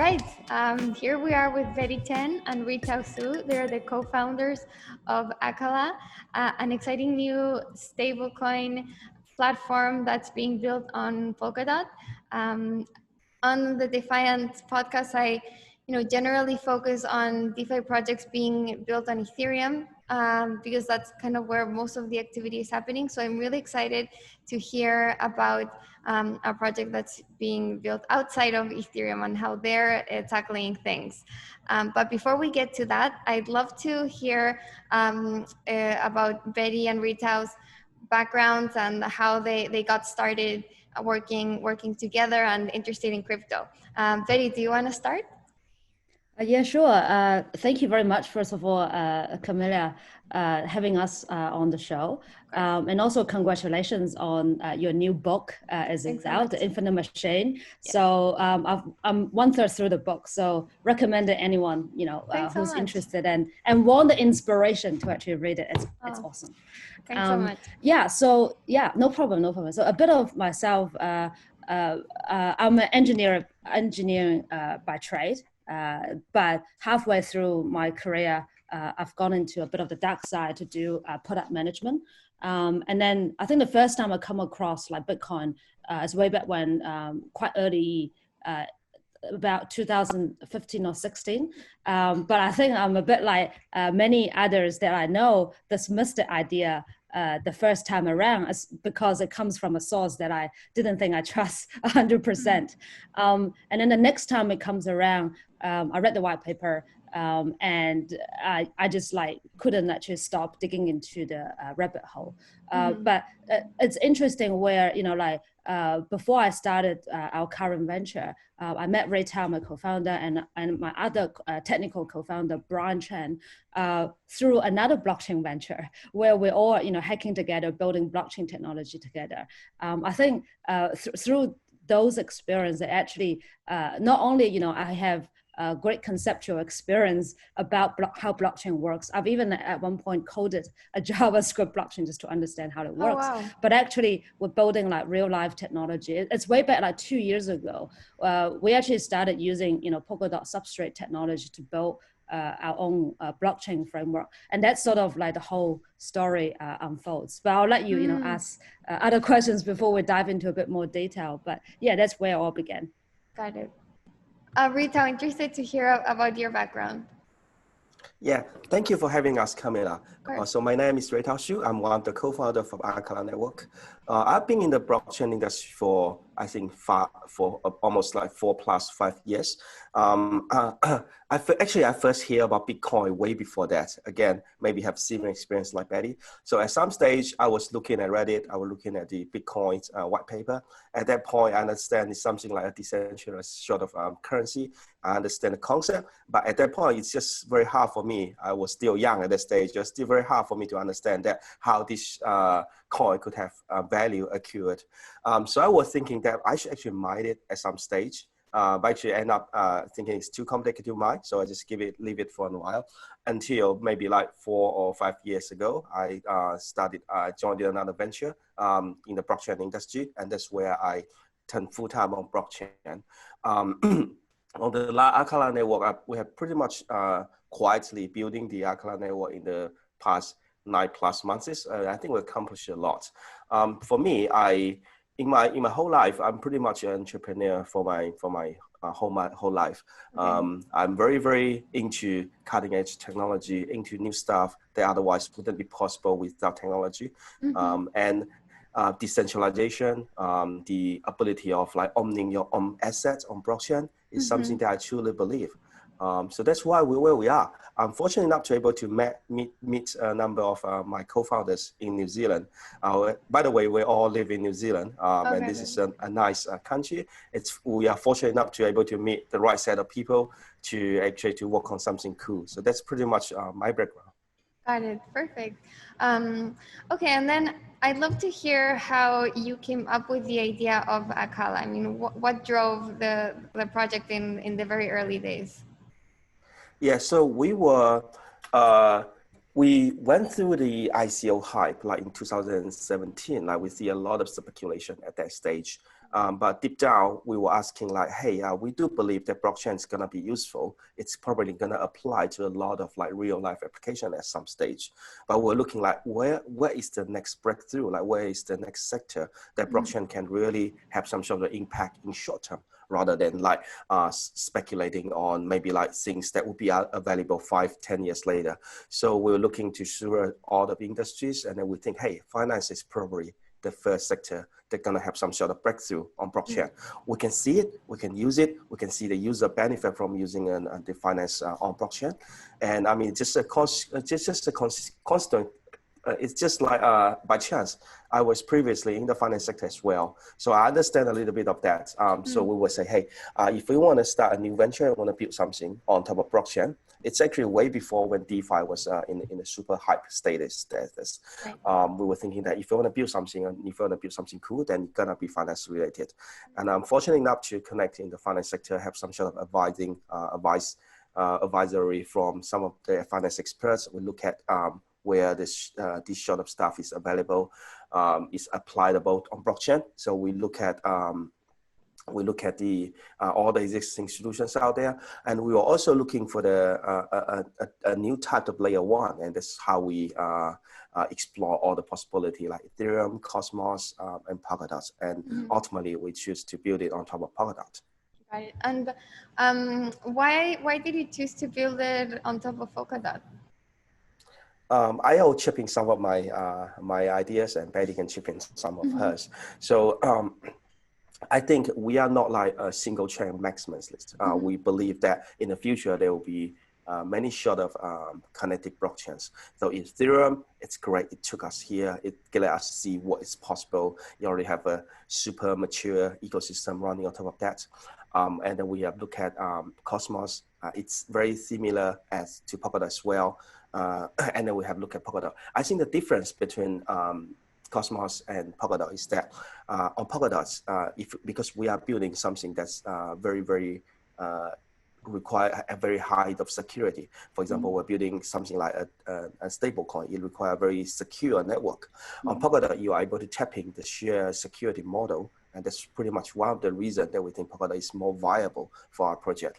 right, here we are with Bette Chen and Ruitao. They're the co-founders of Acala, an exciting new stablecoin platform that's being built on Polkadot. On the Defiant podcast, I generally focus on DeFi projects being built on Ethereum because that's kind of where most of the activity is happening. So I'm really excited to hear about a project that's being built outside of Ethereum and how they're tackling things. But before we get to that, I'd love to hear about Bette and Ruitao's backgrounds and how they got started working together and interested in crypto. Bette, do you want to start? Yeah, sure. Thank you very much, first of all, Camila, having us on the show. And also congratulations on your new book as it's out, The Infinite Machine. Yeah. So I'm 1/3 through the book, so recommend it anyone, who's interested and want the inspiration to actually read it. It's awesome. Thanks so much. Yeah, so yeah, no problem. So a bit of myself, I'm an engineering by trade. But halfway through my career, I've gone into a bit of the dark side to do product management. And then I think the first time I come across like Bitcoin is way back when, quite early, about 2015 or 16. But I think I'm a bit like many others that I know, dismissed the idea the first time around because it comes from a source that I didn't think I trust 100%. And then the next time it comes around, I read the white paper and I just like couldn't actually stop digging into the rabbit hole. But it's interesting where, before I started our current venture, I met Ruitao, my co-founder, and my other technical co-founder, Chen, through another blockchain venture where we're all, hacking together, building blockchain technology together. I think through those experiences, actually, not only, I have a great conceptual experience about how blockchain works. I've even at one point coded a JavaScript blockchain just to understand how it works. Oh, wow. But actually, we're building like real life technology. It's way back like 2 years ago. We actually started using Polkadot substrate technology to build our own blockchain framework, and that's sort of like the whole story unfolds. But I'll let you ask other questions before we dive into a bit more detail. But yeah, that's where it all began. Got it. Ruitao, interested to hear about your background. Yeah, thank you for having us, Camila. So my name is Ruitao. I'm one of the co-founders of Acala Network. I've been in the blockchain industry for, I think, almost like 4+5 years. I first hear about Bitcoin way before that. Again, maybe have similar experience like Bette. So at some stage, I was looking at Reddit. I was looking at the Bitcoin white paper. At that point, I understand it's something like a decentralized sort of currency. I understand the concept, but at that point, it's just very hard for me. I was still young at that stage. It's still very hard for me to understand that how this coin could have value accrued. So I was thinking that I should actually mine it at some stage. But actually end up thinking it's too complicated to mine. So I just leave it for a while until maybe like 4 or 5 years ago, I joined another venture in the blockchain industry. And that's where I turned full-time on blockchain. On the Acala network, we have pretty much quietly building the Acala network in the past 9+ months. I think we accomplished a lot. For me, in my whole life, I'm pretty much an entrepreneur for my whole life. I'm very, very into cutting edge technology, into new stuff that otherwise wouldn't be possible without technology. And decentralization, the ability of like owning your own assets on blockchain is something that I truly believe. So that's why we're where we are. I'm fortunate enough to be able to meet a number of my co-founders in New Zealand. By the way, we all live in New Zealand, and this is a nice country. We are fortunate enough to be able to meet the right set of people to actually work on something cool. So that's pretty much my background. Got it. Perfect. Okay, and then I'd love to hear how you came up with the idea of Acala. I mean, what drove the project in the very early days? Yeah, so we went through the ICO hype like in 2017. Like we see a lot of speculation at that stage. But deep down, we were asking like, hey, we do believe that blockchain is going to be useful. It's probably going to apply to a lot of like real life application at some stage. But we're looking like, where is the next breakthrough? Like, where is the next sector that blockchain can really have some sort of impact in short term, rather than like speculating on maybe like things that will be available 5-10 years later. So we're looking to serve all the industries, and then we think, hey, finance is probably the first sector that's going to have some sort of breakthrough on blockchain. We can see it, we can use it, we can see the user benefit from using the finance on blockchain. And I mean, just a constant, it's just like by chance, I was previously in the finance sector as well. So I understand a little bit of that. So we would say, hey, if we want to start a new venture, we want to build something on top of blockchain, it's actually way before when DeFi was in a super hype status. Right. We were thinking that if you want to build something, and if you want to build something cool, then it's gonna be finance related. And I'm fortunate enough to connect in the finance sector, have some sort of advisory from some of the finance experts. We look at where this sort of stuff is available, is applicable on blockchain. So we look at the all the existing solutions out there, and we were also looking for a new type of layer one, and that's how we explore all the possibility like Ethereum, Cosmos, and Polkadot, and ultimately we choose to build it on top of Polkadot. Right. And why did you choose to build it on top of Polkadot? I will chip in some of my my ideas, and Bette can chip in some of hers. So I think we are not like a single chain maximalist. We believe that in the future there will be many sort of connected blockchains. So in Ethereum, it's great. It took us here. It let us see what is possible. You already have a super mature ecosystem running on top of that. And then we have looked at Cosmos. It's very similar as to Polkadot as well. And then we have looked at Polkadot. I think the difference between Cosmos and Polkadot is that on Polkadot, because we are building something that's very require a very high of security. For example, we're building something like a stablecoin. It requires a very secure network. On Polkadot, you are able to tap in the sheer security model, and that's pretty much one of the reasons that we think Polkadot is more viable for our project.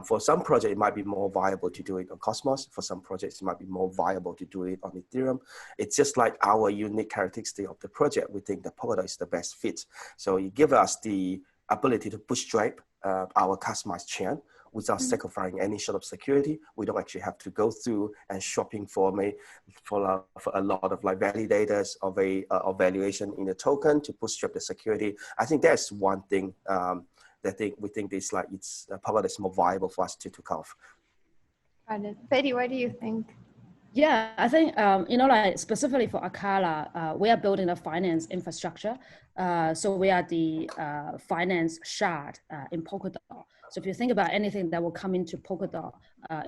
For some projects, it might be more viable to do it on Cosmos. For some projects, it might be more viable to do it on Ethereum. It's just like our unique characteristic of the project. We think that Polkadot is the best fit. So it gives us the ability to bootstrap our customized chain without sacrificing any sort of security. We don't actually have to go through and shopping for a lot of like validators of valuation in the token to bootstrap the security. I think that's one thing we think is like it's Polkadot is more viable for us to take off. Got it. Bette, what do you think? Yeah, I think, like specifically for Acala, we are building a finance infrastructure. So we are the finance shard in Polkadot. So if you think about anything that will come into Polkadot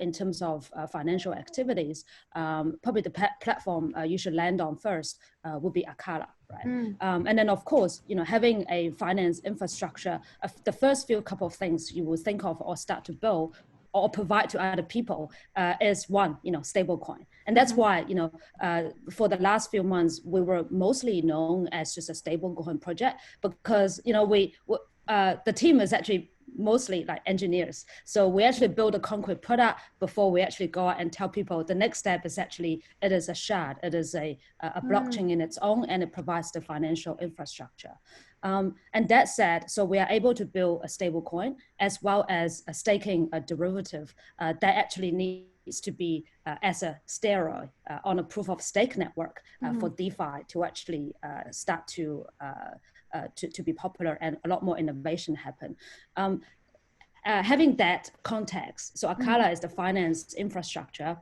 in terms of financial activities, probably the platform you should land on first would be Acala, right? And then of course, having a finance infrastructure, the first few couple of things you will think of or start to build or provide to other people is one, stablecoin. And that's why, for the last few months, we were mostly known as just a stablecoin project because, the team is actually mostly like engineers. So we actually build a concrete product before we actually go out and tell people the next step is actually, it is a shard, it is a blockchain in its own, and it provides the financial infrastructure. And that said, so we are able to build a stable coin as well as a staking derivative that actually needs to be as a steroid on a proof of stake network for DeFi to actually start to be popular and a lot more innovation happen. Having that context, so Acala is the finance infrastructure,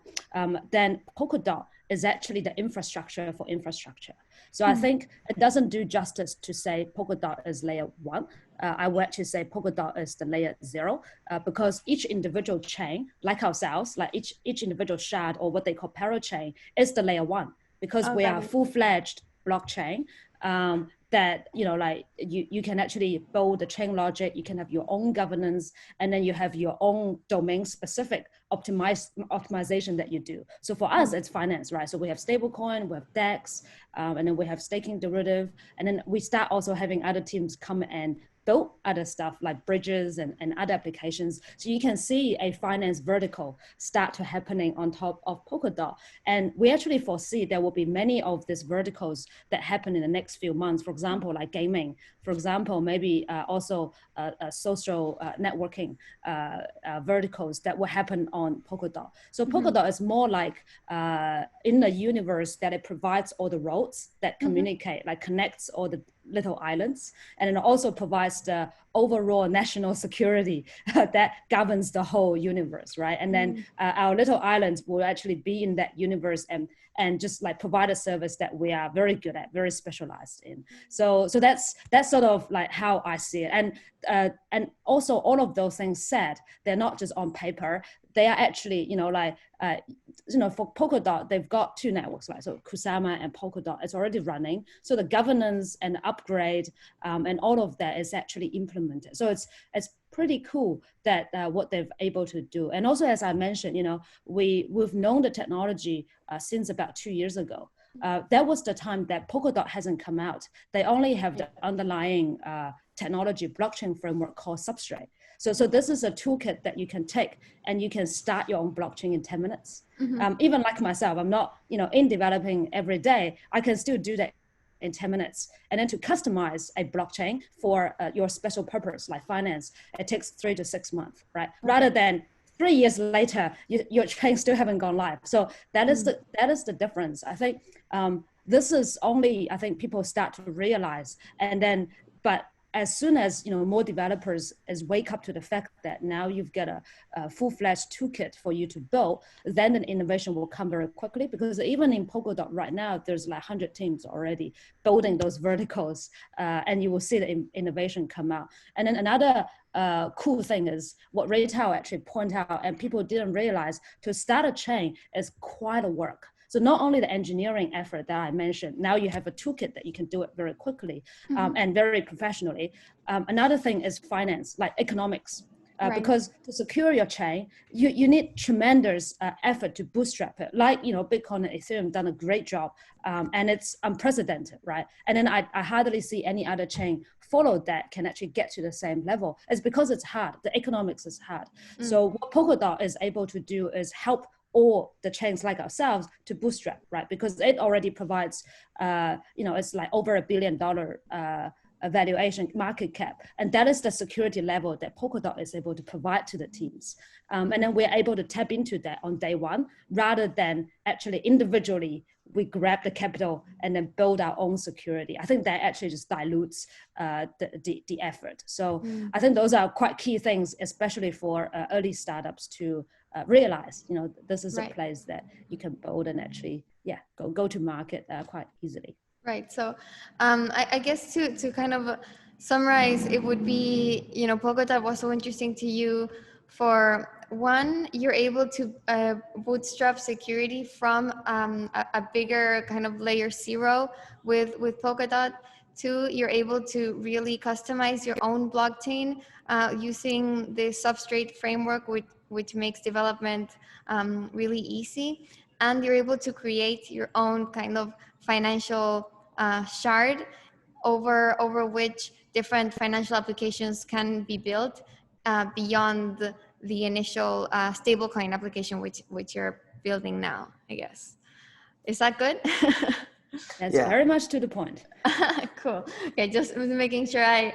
then Polkadot is actually the infrastructure for infrastructure. So I think it doesn't do justice to say Polkadot is layer one. I would actually say Polkadot is the layer 0 because each individual chain, like ourselves, like each individual shard or what they call parachain is the layer 1 because we are full-fledged blockchain that, like you can actually build the chain logic, you can have your own governance, and then you have your own domain specific optimization that you do. So for us, it's finance, right? So we have stablecoin, we have DEX, and then we have staking derivative. And then we start also having other teams come and build other stuff like bridges and other applications. So you can see a finance vertical start to happening on top of Polkadot. And we actually foresee there will be many of these verticals that happen in the next few months. For example, like gaming, for example, maybe also social networking verticals that will happen on Polkadot. So Polkadot is more like in the universe that it provides all the roads that communicate, like connects all the little islands, and it also provides the overall national security that governs the whole universe, right? And then our little islands will actually be in that universe and just like provide a service that we are very good at, very specialized in. So that's sort of like how I see it. And also all of those things said, they're not just on paper. They are actually, for Polkadot, they've got two networks, right? So Kusama and Polkadot is already running. So the governance and upgrade and all of that is actually implemented. So it's pretty cool that what they've able to do. And also, as I mentioned, we've known the technology since about 2 years ago. That was the time that Polkadot hasn't come out. They only have the underlying technology blockchain framework called Substrate. So this is a toolkit that you can take and you can start your own blockchain in 10 minutes. Even like myself, I'm not, in developing every day, I can still do that in 10 minutes. And then to customize a blockchain for your special purpose, like finance, it takes 3 to 6 months, right? Rather than 3 years later, your chain still haven't gone live. So that is the difference. I think this is only, I think people start to realize, and then, but as soon as more developers wake up to the fact that now you've got a full-fledged toolkit for you to build, then the innovation will come very quickly, because even in Polkadot right now, there's like 100 teams already building those verticals, and you will see the innovation come out. And then another cool thing is what Ruitao actually pointed out, and people didn't realize, to start a chain is quite a work. So not only the engineering effort that I mentioned, now you have a toolkit that you can do it very quickly and very professionally. Another thing is finance, like economics, because to secure your chain, you need tremendous effort to bootstrap it. Like, Bitcoin and Ethereum done a great job, and it's unprecedented, right? And then I hardly see any other chain follow that can actually get to the same level. It's because it's hard. The economics is hard. So what Polkadot is able to do is help all the chains like ourselves to bootstrap, right? Because it already provides, it's like over $1 billion valuation market cap. And that is the security level that Polkadot is able to provide to the teams. And then we're able to tap into that on day one, rather than actually individually, we grab the capital and then build our own security. I think that actually just dilutes the effort. So I think those are quite key things, especially for early startups to realize, this is a place that you can build and actually, go to market quite easily. Right. So I guess to kind of summarize, it would be, Polkadot was so interesting to you for one, you're able to bootstrap security from a bigger kind of layer 0 with Polkadot. Two, you're able to really customize your own blockchain using the Substrate framework, which makes development really easy. And you're able to create your own kind of financial shard over which different financial applications can be built beyond the initial stablecoin application which you're building now, I guess. Is that good? That's very much to the point. Cool. Okay, just making sure I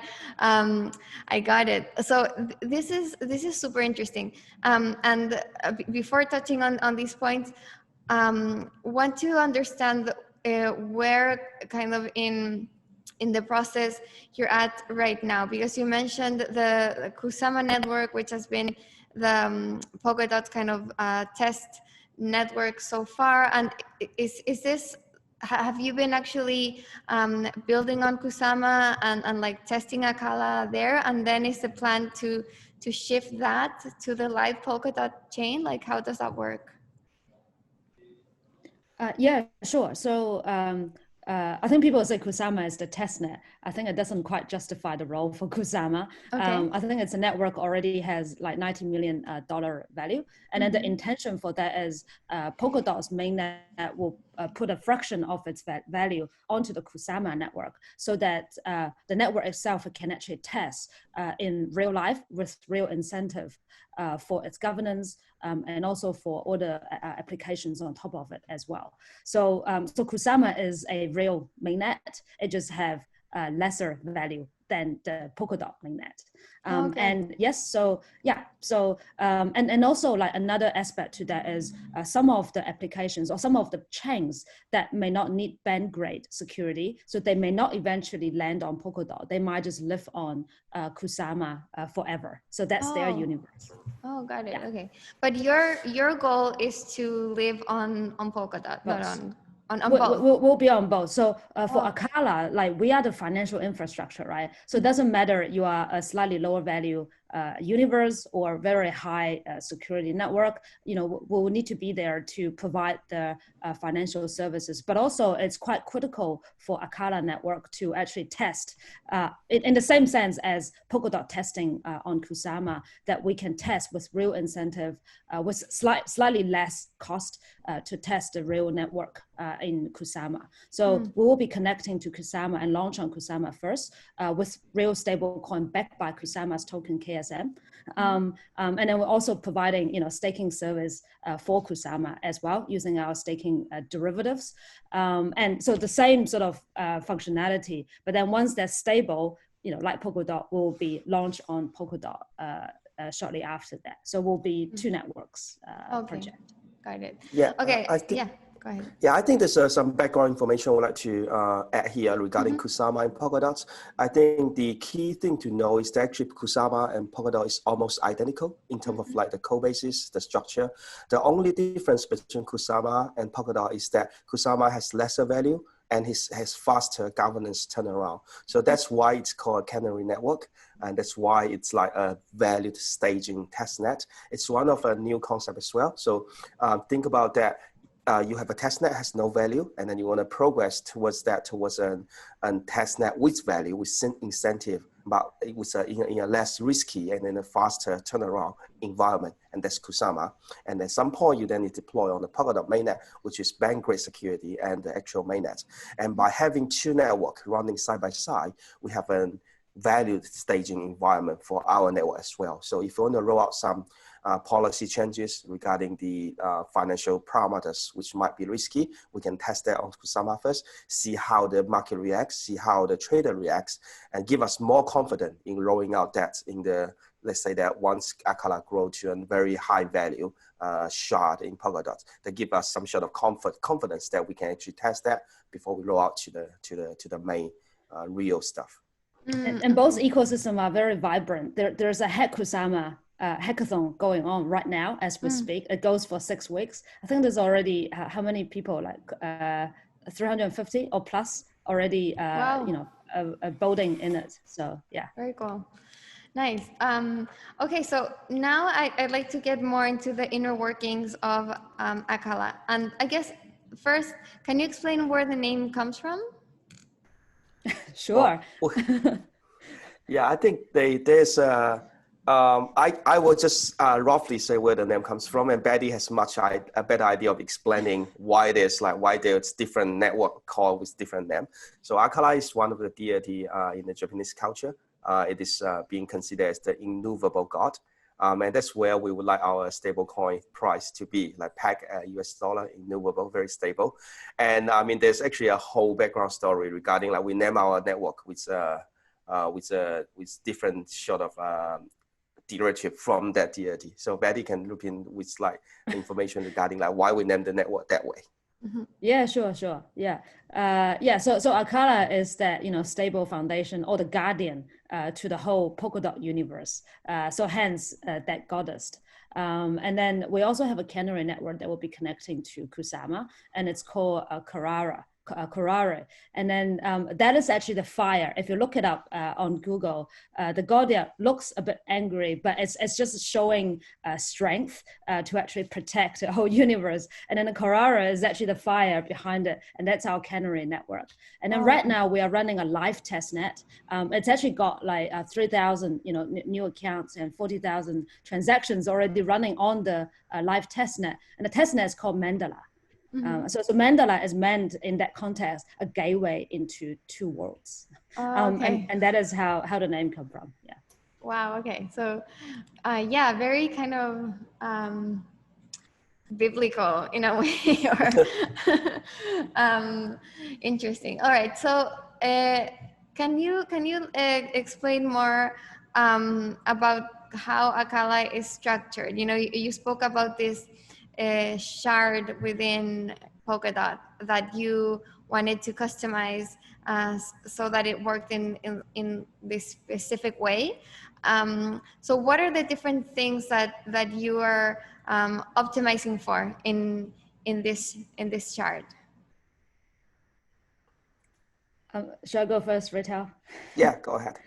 got it. So this is super interesting. And before touching on these points, want to understand where kind of in the process you're at right now, because you mentioned the Kusama network, which has been the Polkadot kind of test network so far. And is this, have you been actually building on Kusama and like testing Acala there? And then is the plan to shift that to the live Polkadot chain? Like, how does that work? Yeah, sure. So I think people say Kusama is the testnet. I think it doesn't quite justify the role for Kusama. Okay. I think it's a network already has like $90 million value. And then the intention for that is Polkadot's mainnet will put a fraction of its value onto the Kusama network so that the network itself can actually test in real life with real incentive for its governance and also for all the applications on top of it as well. So, so Kusama is a real mainnet. It just have lesser value than the Polkadot mainnet. And yes, so yeah, so and also like another aspect to that is some of the applications or some of the chains that may not need bank grade security, so they may not eventually land on Polkadot. They might just live on Kusama forever. So that's their universe. Oh, got it. Yeah. Okay, but your goal is to live on Polkadot, not on both. We'll be on both. So for Acala, like we are the financial infrastructure, right? So it doesn't matter you are a slightly lower value universe or very high security network, you know, we'll need to be there to provide the financial services. But also it's quite critical for Acala network to actually test in the same sense as Polkadot testing on Kusama, that we can test with real incentive, with slightly less cost to test the real network in Kusama. So we will be connecting to Kusama and launch on Kusama first with real stablecoin backed by Kusama's token KSM. And then we're also providing, you know, staking service for Kusama as well, using our staking derivatives. And so the same sort of functionality, but then once they're stable, you know, like Polkadot will be launched on Polkadot shortly after that. So we'll be two networks project. Got it. Yeah. Okay. I think, yeah. Go ahead. Yeah, I think there's some background information I would like to add here regarding Kusama and Polkadot. I think the key thing to know is that actually Kusama and Polkadot is almost identical in terms of like the code basis, the structure. The only difference between Kusama and Polkadot is that Kusama has lesser value and has faster governance turnaround. So that's why it's called a canary network. And that's why it's like a valued staging testnet. It's one of a new concept as well. So think about that. You have a testnet has no value, and then you want to progress towards that, towards a testnet with value, with incentive, but it was in a less risky and in a faster turnaround environment, and that's Kusama. And at some point, you then need to deploy on the Polkadot mainnet, which is bank grade security and the actual mainnet. And by having two networks running side by side, we have a valued staging environment for our network as well. So if you want to roll out some policy changes regarding the financial parameters, which might be risky, we can test that on Kusama first, see how the market reacts, see how the trader reacts, and give us more confidence in rolling out that in the, let's say that once Acala grow to a very high value shard in Polkadot, that give us some sort of confidence that we can actually test that before we roll out to the main real stuff. And both ecosystems are very vibrant. There's a Kusama hackathon going on right now as we speak. It goes for 6 weeks. I think there's already how many people, like 350 or plus already, you know, voting in it. So yeah. Very cool. Nice. Okay, so now I'd like to get more into the inner workings of Acala. And I guess first, can you explain where the name comes from? Sure. Yeah, I think there's I will just roughly say where the name comes from, and Bette has a better idea of explaining why there's different network called with different name. So Acala is one of the deity in the Japanese culture. It is being considered as the immovable god. And that's where we would like our stablecoin price to be, like peg US dollar, immovable, very stable. And I mean, there's actually a whole background story regarding, like, we name our network with different sort of derivative from that deity. So Bette can look in with like information regarding like why we named the network that way. Yeah, sure. Yeah. So Acala is that, you know, stable foundation or the guardian to the whole Polkadot universe. So hence that goddess. And then we also have a canary network that will be connecting to Kusama, and it's called curare. And then that is actually the fire. If you look it up on Google, the Gaudia looks a bit angry, but it's just showing strength to actually protect the whole universe. And then the curare is actually the fire behind it, and that's our canary network. And then right now we are running a live test net. It's actually got like 3,000 new accounts and 40,000 transactions already running on the live testnet, and the testnet is called Mandala. So Mandala is meant in that context a gateway into two worlds. And that is how the name come from. Yeah. Wow. Okay. So yeah, very kind of biblical in a way, or interesting. All right. So can you explain more about how Acala is structured? You spoke about this shard within Polkadot that you wanted to customize so that it worked in this specific way. So what are the different things that you are optimizing for in this chart? Should I go first, Ruitao? Yeah, go ahead.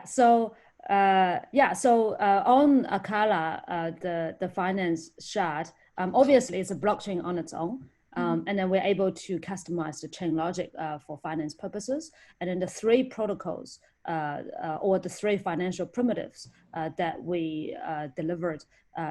So on Acala, the finance shard, obviously it's a blockchain on its own. And then we're able to customize the chain logic for finance purposes. And then the three protocols or the three financial primitives that we delivered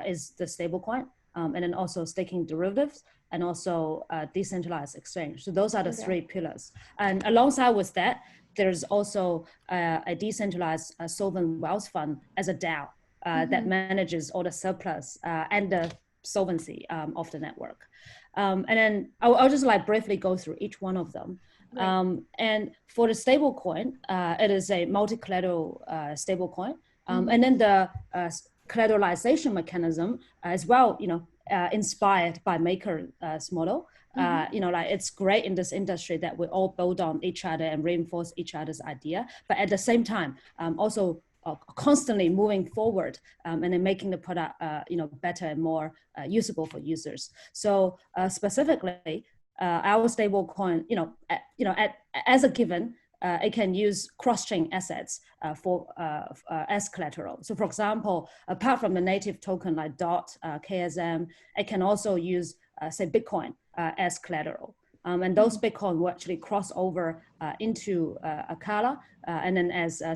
is the stablecoin, and then also staking derivatives, and also decentralized exchange. So those are the three pillars. And alongside with that, there's also a decentralized sovereign wealth fund as a DAO that manages all the surplus and the solvency of the network. And then I'll just like briefly go through each one of them. Right. And for the stablecoin, it is a multi-collateral stablecoin. And then the collateralization mechanism as well, inspired by Maker's model. Like it's great in this industry that we all build on each other and reinforce each other's idea, but at the same time, also constantly moving forward and then making the product, better and more usable for users. So specifically, our stablecoin, as a given, it can use cross-chain assets as collateral. So for example, apart from the native token like DOT, KSM, it can also use, say, Bitcoin as collateral. And those Bitcoin will actually cross over into Acala and then as a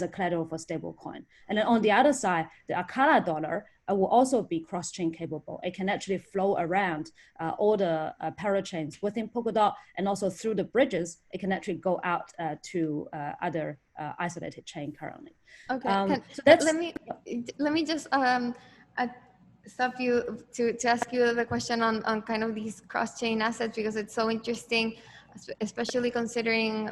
collateral for stablecoin. And then on the other side, the Acala dollar will also be cross-chain capable. It can actually flow around all the parachains within Polkadot, and also through the bridges, it can actually go out to other isolated chain currently. Okay, so let me just stop you to ask you the question on kind of these cross-chain assets, because it's so interesting, especially considering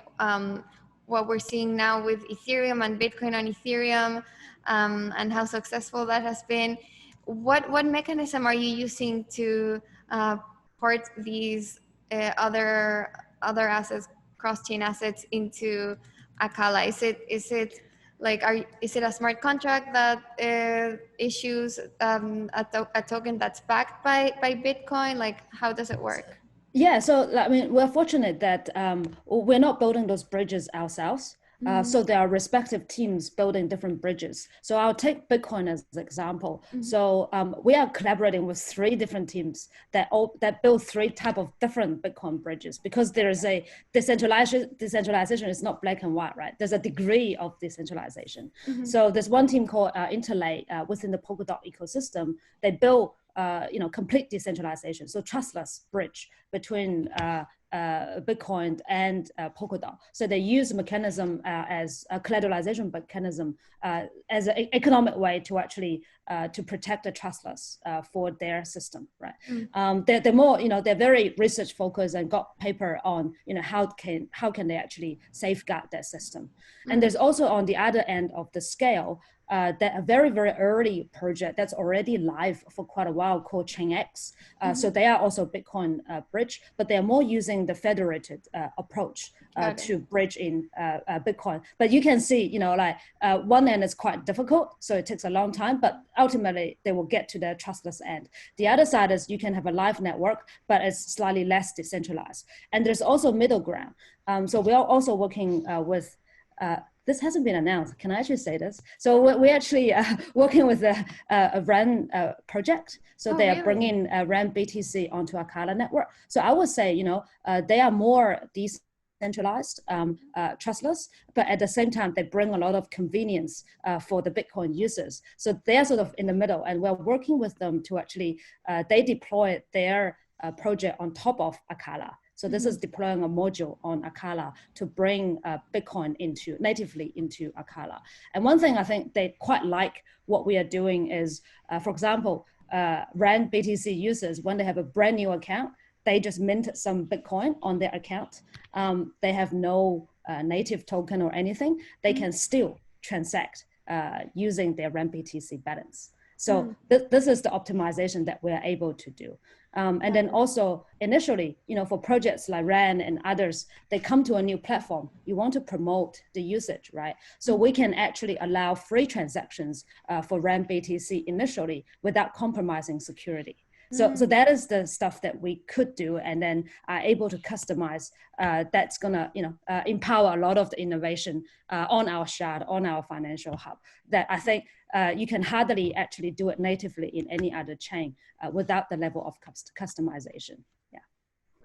what we're seeing now with Ethereum and Bitcoin on Ethereum, and how successful that has been. What mechanism are you using to port these other assets, cross-chain assets, into Acala? Is it a smart contract that issues a token that's backed by Bitcoin? Like, how does it work? Yeah, so I mean, we're fortunate that we're not building those bridges ourselves. So there are respective teams building different bridges. So I'll take Bitcoin as an example. So we are collaborating with three different teams that build three type of different Bitcoin bridges, because there is a decentralization is not black and white, right? There's a degree of decentralization. So there's one team called Interlay within the Polkadot ecosystem. They build complete decentralization, so trustless bridge between Bitcoin and Polkadot. So they use a mechanism as a collateralization mechanism as an economic way to actually to protect the trustless for their system, right? They're more, they're very research focused and got paper on, how can they actually safeguard their system. And there's also on the other end of the scale, that a very, very early project that's already live for quite a while called Chainx. So they are also Bitcoin bridge, but they're more using using the federated approach to bridge in Bitcoin. But you can see, like one end is quite difficult, so it takes a long time, but ultimately they will get to the trustless end. The other side is you can have a live network, but it's slightly less decentralized. And there's also middle ground. So we are also working with, this hasn't been announced. Can I actually say this? So we're actually working with a RAN project. So they are bringing RAN BTC onto Acala network. So I would say, they are more decentralized, trustless, but at the same time, they bring a lot of convenience for the Bitcoin users. So they're sort of in the middle, and we're working with them to actually, they deploy their project on top of Acala. So this is deploying a module on Acala to bring Bitcoin natively into Acala. And one thing I think they quite like what we are doing is, for example, RAN BTC users, when they have a brand new account, they just mint some Bitcoin on their account. They have no native token or anything. They can still transact using their RAN BTC balance. So this is the optimization that we're able to do. And then also initially, for projects like RAN and others, they come to a new platform. You want to promote the usage, right? So we can actually allow free transactions for RAN BTC initially without compromising security. So that is the stuff that we could do, and then are able to customize. That's gonna, empower a lot of the innovation on our shard, on our financial hub. That I think you can hardly actually do it natively in any other chain without the level of customization. Yeah.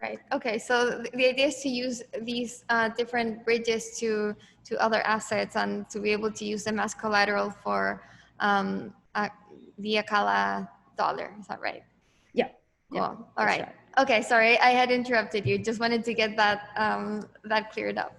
Right. Okay. So the idea is to use these different bridges to other assets and to be able to use them as collateral for the Acala dollar. Is that right? Yeah. Cool. Yeah, all right. right. Okay. Sorry, I had interrupted you. Just wanted to get that that cleared up.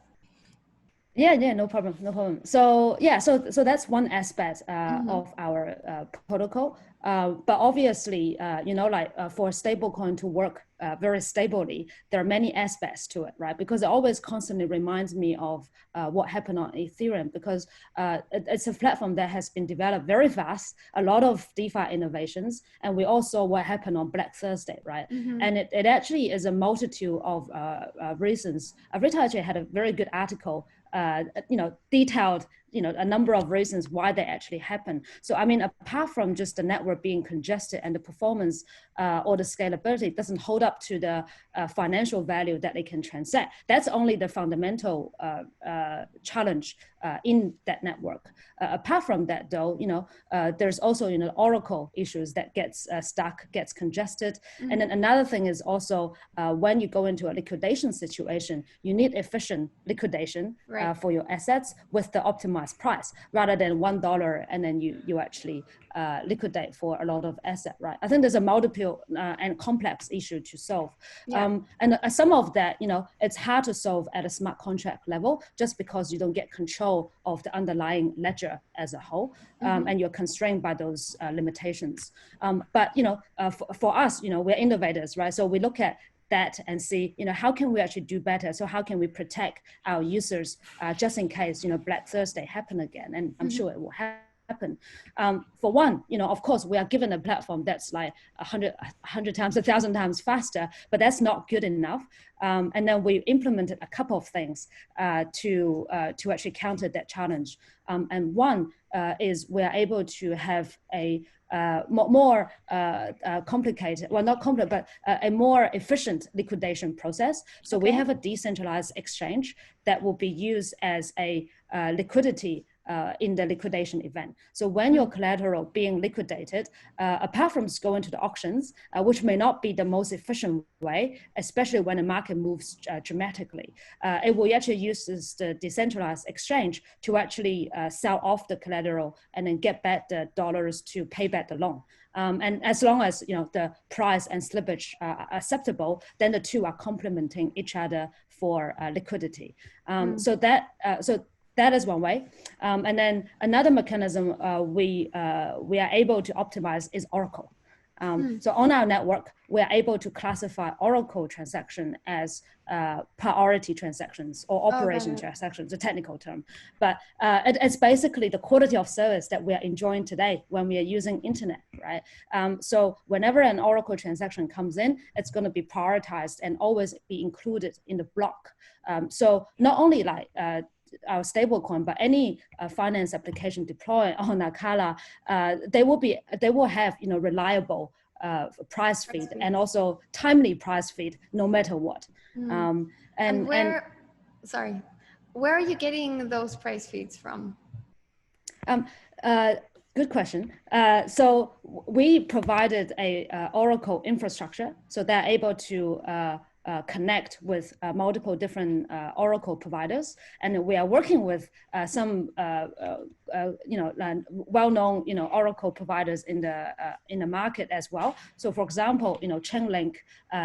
Yeah, no problem. So yeah, so that's one aspect of our protocol. But obviously, for stablecoin to work very stably, there are many aspects to it, right? Because it always constantly reminds me of what happened on Ethereum, because it's a platform that has been developed very fast, a lot of DeFi innovations, and we all saw what happened on Black Thursday, right? And it actually is a multitude of reasons. Ruitao actually had a very good article detailed, a number of reasons why they actually happen. So, I mean, apart from just the network being congested and the performance or the scalability doesn't hold up to the financial value that they can transact, that's only the fundamental challenge in that network. Apart from that, though, there's also, Oracle issues that gets stuck, gets congested. And then another thing is also when you go into a liquidation situation, you need efficient liquidation for your assets with the optimized price, rather than $1 and then you actually liquidate for a lot of asset, right? I think there's a multiple and complex issue to solve. And some of that, it's hard to solve at a smart contract level just because you don't get control of the underlying ledger as a whole, and you're constrained by those limitations. But for us, we're innovators, right? So we look at that and see, how can we actually do better? So how can we protect our users just in case, Black Thursday happen again? And I'm sure it will happen. For one, of course, we are given a platform that's like 100 times, 1,000 times faster, but that's not good enough. And then we implemented a couple of things to actually counter that challenge. And one is we're able to have a more complicated, well, not complicated, but a more efficient liquidation process. So we have a decentralized exchange that will be used as a liquidity in the liquidation event. So when your collateral being liquidated, apart from just going to the auctions, which may not be the most efficient way, especially when the market moves dramatically, it will actually use the decentralized exchange to actually sell off the collateral and then get back the dollars to pay back the loan. And as long as the price and slippage are acceptable, then the two are complementing each other for liquidity. So that is one way. And then another mechanism we are able to optimize is Oracle. So on our network, we're able to classify Oracle transaction as priority transactions or operation transactions, a technical term. But it's basically the quality of service that we are enjoying today when we are using internet, right? So whenever an Oracle transaction comes in, it's going to be prioritized and always be included in the block. So not only like our stablecoin, but any finance application deployed on Acala, they will have reliable price feed and also timely price feed no matter what. Sorry, where are you getting those price feeds from? Good question. So we provided a Oracle infrastructure, so they're able to connect with multiple different Oracle providers, and we are working with some well-known Oracle providers in the market as well. So, for example, Chainlink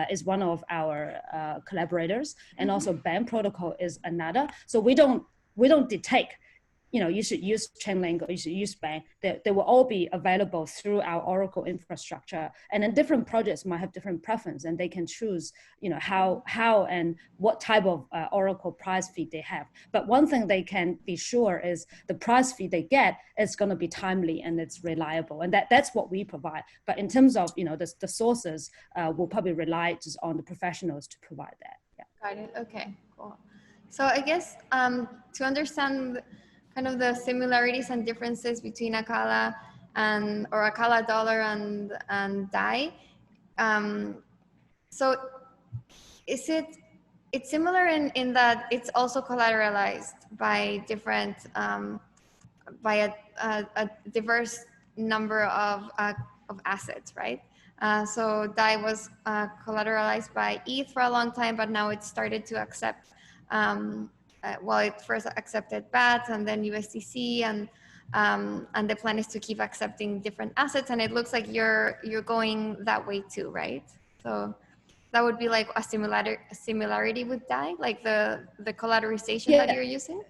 is one of our collaborators, and also BAM protocol is another. So we don't detect, you should use Chainlink or you should use BAM. They will all be available through our Oracle infrastructure. And then different projects might have different preference, and they can choose, how and what type of Oracle price feed they have. But one thing they can be sure is the price feed they get is going to be timely and it's reliable. And that's what we provide. But in terms of, the sources, we'll probably rely just on the professionals to provide that. Yeah. Got it. Okay, cool. So I guess to understand kind of the similarities and differences between Acala or Acala dollar and DAI. So it's similar in that it's also collateralized by different by a diverse number of assets, right? So DAI was collateralized by ETH for a long time, but now it's started to accept it first accepted Bette and then USDC, and the plan is to keep accepting different assets. And it looks like you're going that way too, right? So that would be like a similarity with DAI, like the collateralization that you're using.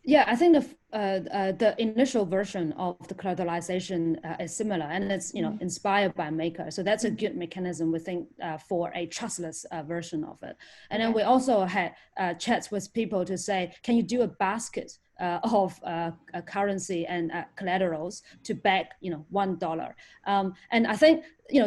Yeah, I think the initial version of the collateralization is similar, and it's inspired by Maker. So that's a good mechanism, we think, for a trustless version of it. And then we also had chats with people to say, can you do a basket of currency and collaterals to back $1? And I think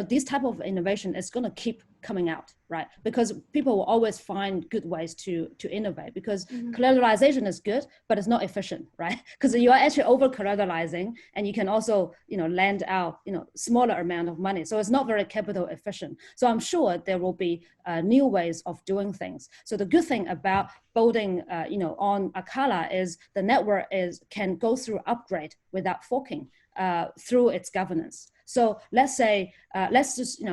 this type of innovation is going to keep coming out, right? Because people will always find good ways to innovate, because collateralization is good, but it's not efficient, right? Because you are actually over collateralizing, and you can also lend out smaller amount of money, so it's not very capital efficient. So I'm sure there will be new ways of doing things. So the good thing about building on Acala is the network can go through upgrade without forking through its governance. So let's say, let's just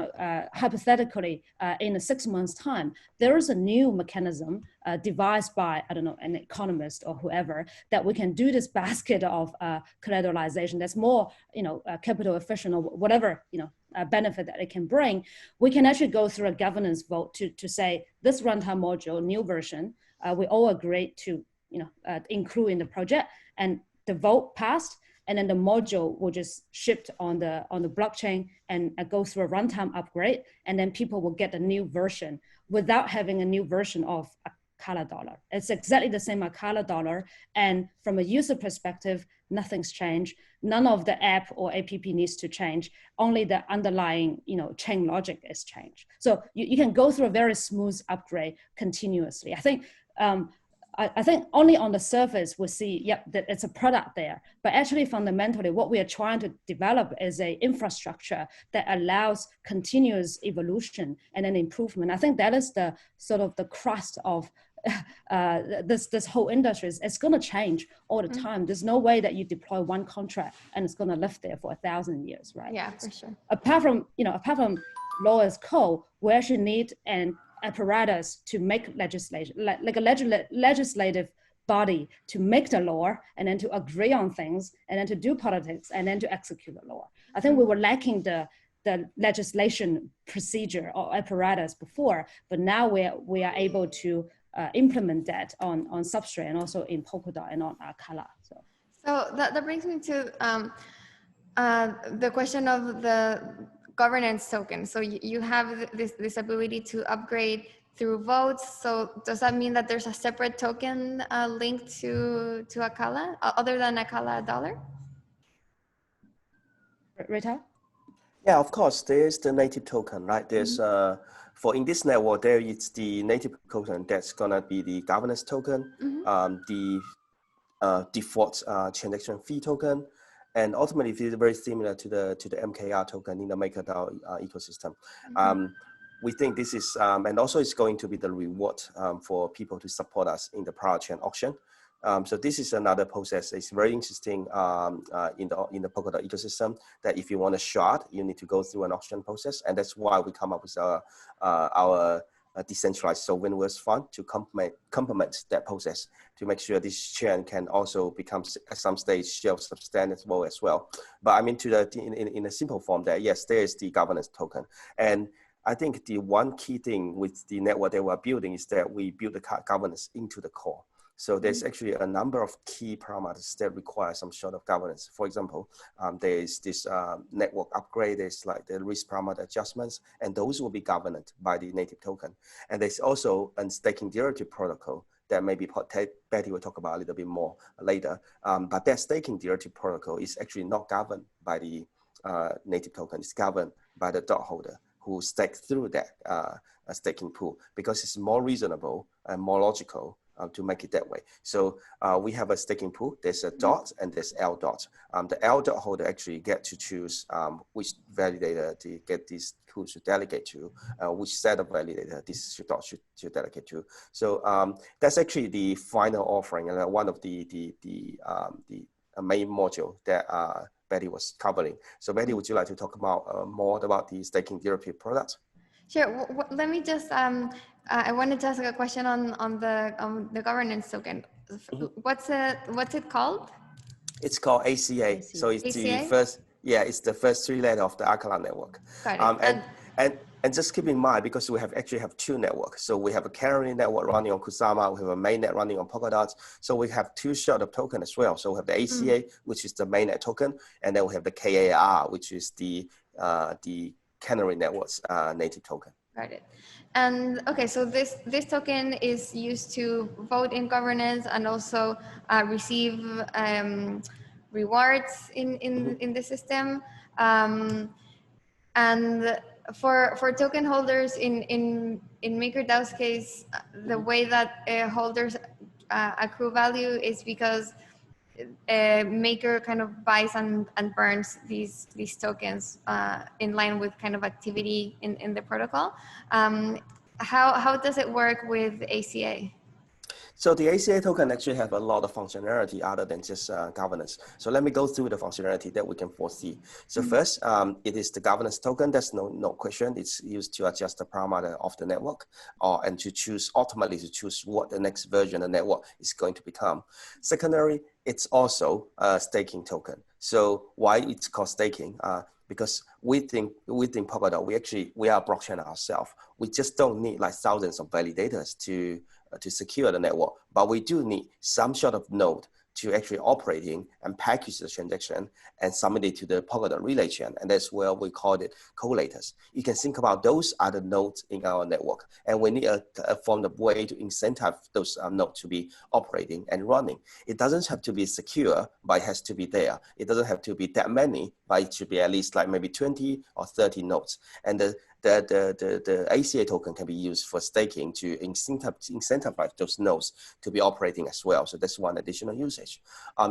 hypothetically, in 6 months' time, there is a new mechanism devised by, I don't know, an economist or whoever, that we can do this basket of collateralization that's more capital efficient, or whatever benefit that it can bring. We can actually go through a governance vote to say this runtime module, new version, we all agree to include in the project, and the vote passed. And then the module will just shipped on the blockchain and go through a runtime upgrade, and then people will get a new version without having a new version of Acala dollar. It's exactly the same Acala dollar, and from a user perspective, nothing's changed. None of the app or app needs to change. Only the underlying chain logic is changed. So you can go through a very smooth upgrade continuously. I think only on the surface we see, that it's a product there. But actually, fundamentally, what we are trying to develop is an infrastructure that allows continuous evolution and an improvement. I think that is the sort of the crust of this whole industry. It's going to change all the time. There's no way that you deploy one contract and it's going to live there for 1,000 years, right? Yeah, for sure. Apart from law as code, we actually need an apparatus to make legislation, like a legislative body to make the law, and then to agree on things, and then to do politics, and then to execute the law. I think we were lacking the legislation procedure or apparatus before, but now we are able to implement that on Substrate and also in Polkadot and on Acala. So that brings me to the question of the governance token. So you have this ability to upgrade through votes. So does that mean that there's a separate token linked to Acala other than Acala dollar? Ruitao? Yeah, of course, there's the native token, right? There's for in this network, there is the native token that's gonna be the governance token, the default transaction fee token, and ultimately it's very similar to the MKR token in the MakerDAO ecosystem. We think this is, and also it's going to be the reward for people to support us in the power chain auction. So this is another process. It's very interesting in the Polkadot ecosystem that if you want a shard, you need to go through an auction process, and that's why we come up with our decentralized sovereign wealth fund to complement that process to make sure this chain can also become at some stage self-sustainable as well. But I mean, in a simple form, that yes, there is the governance token, and I think the one key thing with the network that we're building is that we build the governance into the core. So there's actually a number of key parameters that require some sort of governance. For example, there is this network upgrade, there's like the risk parameter adjustments, and those will be governed by the native token. And there's also a staking derivative protocol that maybe Bette will talk about a little bit more later. But that staking derivative protocol is actually not governed by the native token, it's governed by the dot holder who stake through that staking pool, because it's more reasonable and more logical to make it that way. So we have a staking pool, there's a dot and there's L dot. The L dot holder actually get to choose which validator to get this pool to delegate to, which set of validator this dot should delegate to. So that's actually the final offering and one of the main module that Bette was covering. So Bette, would you like to talk about more about the staking derivative product? Sure. Let me just, I wanted to ask a question on the governance token. What's it called? It's called ACA. So it's ACA? the first, it's the first three letters of the Acala network. Got it. And just keep in mind, because we actually have two networks. So we have a carry network running on Kusama, we have a mainnet running on Polkadot. So we have two sort of token as well. So we have the ACA, which is the mainnet token, and then we have the KAR, which is the Canary Network's native token. Got it. And okay, so this token is used to vote in governance and also receive rewards in the system. And for token holders in MakerDAO's case, the way that holders accrue value is because Maker kind of buys and burns these tokens in line with kind of activity in the protocol. How does it work with ACA? So the ACA token actually have a lot of functionality other than just governance. So let me go through the functionality that we can foresee. So first, it is the governance token. That's no question. It's used to adjust the parameter of the network and to choose, ultimately to choose what the next version of the network is going to become. Secondary, it's also a staking token. So why it's called staking? Because we think Polkadot, we are blockchain ourselves. We just don't need like thousands of validators to secure the network, but we do need some sort of node to actually operating and package the transaction and submit it to the Polkadot relay chain. And that's where we call it collators. You can think about those are the nodes in our network. And we need a form of way to incentivize those nodes to be operating and running. It doesn't have to be secure, but it has to be there. It doesn't have to be that many, but it should be at least like maybe 20 or 30 nodes. And the ACA token can be used for staking to incentivize those nodes to be operating as well. So that's one additional usage.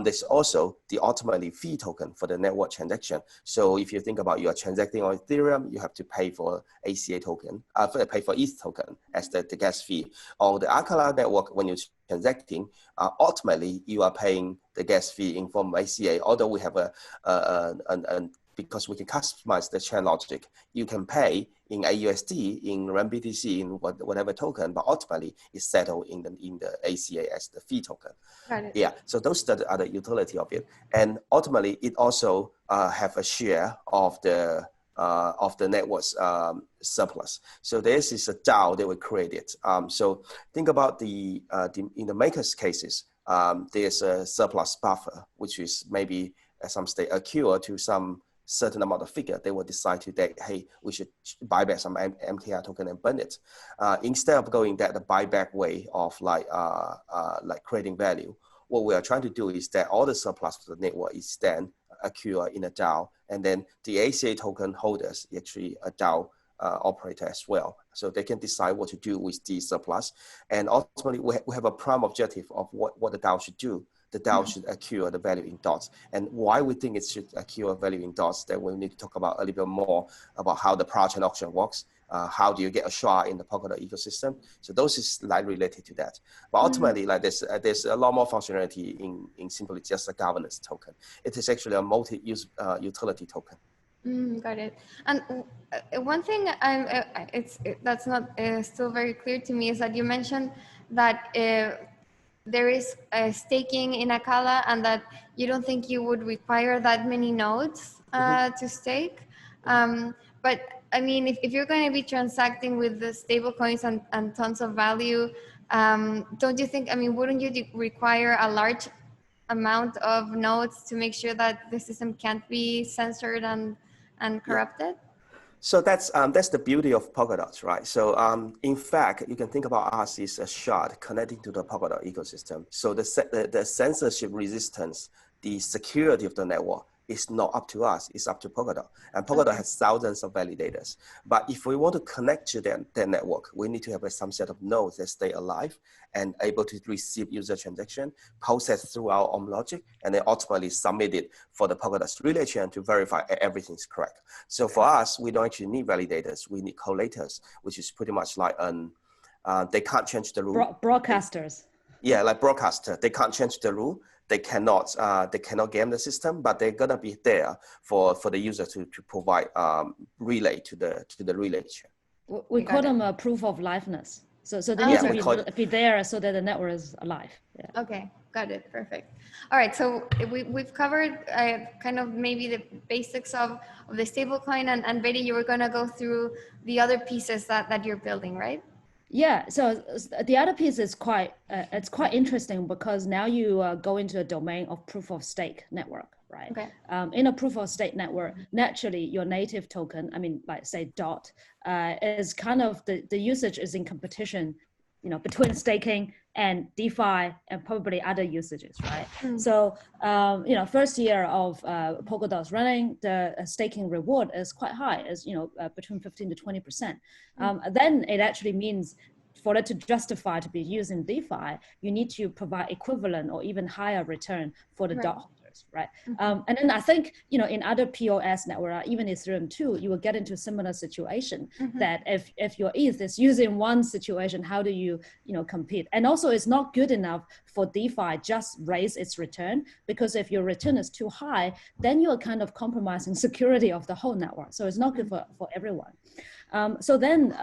There's also the ultimately fee token for the network transaction. So if you think about you are transacting on Ethereum, you have to pay for ACA token, pay for ETH token as the gas fee. On the Acala network, when you're transacting, ultimately you are paying the gas fee in form of ACA, although we have because we can customize the chain logic, you can pay in AUSD, in RMBTC, in whatever token, but ultimately it's settled in the ACA as the fee token. Got it. Yeah, so those are the utility of it. And ultimately, it also have a share of the network's surplus. So this is a DAO that we created. So think about in the maker's cases, there's a surplus buffer, which is maybe at some state occur to some certain amount of figure, they will decide today, hey, we should buy back some MKR token and burn it. Instead of going that the buyback way of like creating value, what we are trying to do is that all the surplus of the network is then accrue in a DAO, and then the ACA token holders actually a DAO operator as well. So they can decide what to do with the surplus. And ultimately, we have a prime objective of what the DAO should do. The DAO should accrue the value in dots. And why we think it should accrue value in dots, that we need to talk about a little bit more about how the project auction works. How do you get a share in the Polkadot ecosystem? So those is like related to that. But ultimately, like there's a lot more functionality in simply just a governance token. It is actually a multi-use utility token. Got it. And one thing that's not still very clear to me is that you mentioned that there is staking in Acala, and that you don't think you would require that many nodes to stake. But I mean, if you're going to be transacting with the stable coins and tons of value, don't you think, I mean, wouldn't you require a large amount of nodes to make sure that the system can't be censored and corrupted? So that's the beauty of Polkadot, right? So in fact, you can think about us as a shard connecting to the Polkadot ecosystem. So the censorship resistance, the security of the network is not up to us, it's up to Polkadot. And Polkadot has thousands of validators. But if we want to connect to their network, we need to have some set of nodes that stay alive and able to receive user transaction, process through our own logic, and then ultimately submit it for the Polkadot's relay chain to verify everything's correct. So for us, we don't actually need validators, we need collators, which is pretty much like they can't change the rule. Broadcasters. Yeah, like broadcaster, they can't change the rule. They cannot game the system, but they're gonna be there for the user to provide relay to the relay chain. We call them a proof of liveness. So they need to be there so that the network is alive. Yeah. Okay, got it, perfect. All right, so we've covered kind of maybe the basics of the stablecoin, and Bette, you were gonna go through the other pieces that you're building, right? Yeah, so the other piece is it's quite interesting, because now you go into a domain of proof of stake network, right? Okay. In a proof of stake network, naturally your native token, I mean, like say DOT, is kind of the usage is in competition, you know, between staking and DeFi and probably other usages, right? So, you know, first year of Polkadot's running, the staking reward is quite high, is, you know, between 15 to 20%. Then it actually means for it to justify to be used in DeFi, you need to provide equivalent or even higher return for the DOT holders, right? And then I think, you know, in other POS network, even Ethereum too, you will get into a similar situation that if your ETH is used in one situation, how do you know, compete? And also it's not good enough for DeFi just raise its return, because if your return is too high, then you're kind of compromising security of the whole network. So it's not good for everyone. So then